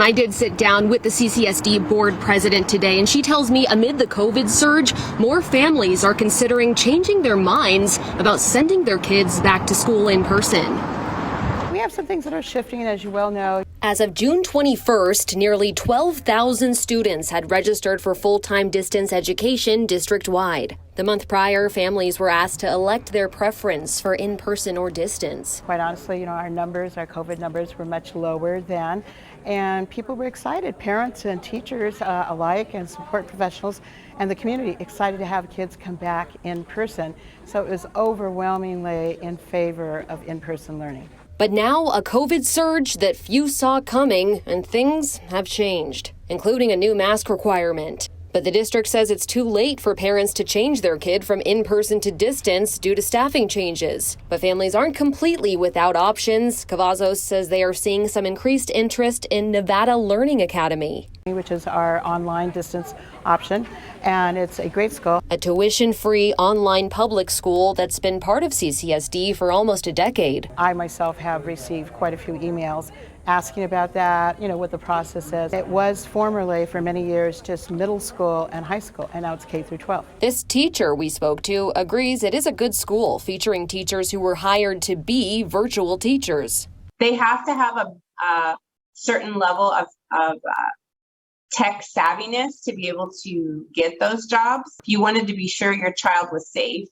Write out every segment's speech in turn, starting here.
I did sit down with the CCSD board president today, and she tells me amid the COVID surge, more families are considering changing their minds about sending their kids back to school in person. We have some things that are shifting, as you well know. As of June 21st, nearly 12,000 students had registered for full-time distance education district-wide. The month prior, families were asked to elect their preference for in-person or distance. Quite honestly, our COVID numbers were much lower then, and people were excited, parents and teachers alike, and support professionals, and the community excited to have kids come back in person. So it was overwhelmingly in favor of in-person learning. But now a COVID surge that few saw coming, and things have changed, including a new mask requirement. But the district says it's too late for parents to change their kid from in-person to distance due to staffing changes. But families aren't completely without options. Cavazos says they are seeing some increased interest in Nevada Learning Academy, which is our online distance option, and it's a great school. A tuition-free online public school that's been part of CCSD for almost a decade. I myself have received quite a few emails asking about that, what the process is. It was formerly, for many years, just middle school and high school, and now it's K through 12. This teacher we spoke to agrees it is a good school, featuring teachers who were hired to be virtual teachers. They have to have a certain level of tech savviness to be able to get those jobs. If you wanted to be sure your child was safe,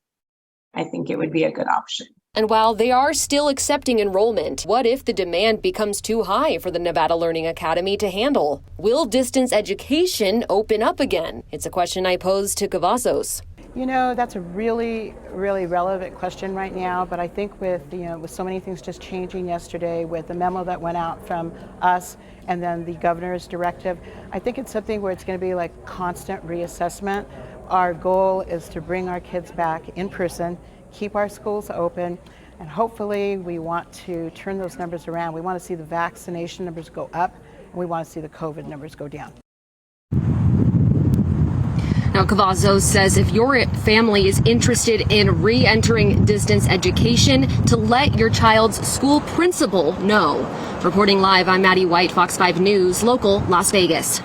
I think it would be a good option. And while they are still accepting enrollment, what if the demand becomes too high for the Nevada Learning Academy to handle? Will distance education open up again? It's a question I posed to Cavazos. That's a really, really relevant question right now, but I think with so many things just changing yesterday, with the memo that went out from us and then the governor's directive, I think it's something where it's going to be like constant reassessment. Our goal is to bring our kids back in person, keep our schools open, and hopefully we want to turn those numbers around. We want to see the vaccination numbers go up, and we want to see the COVID numbers go down. Now, Cavazos says if your family is interested in re-entering distance education, to let your child's school principal know. Reporting live, I'm Maddie White, Fox 5 News, local Las Vegas.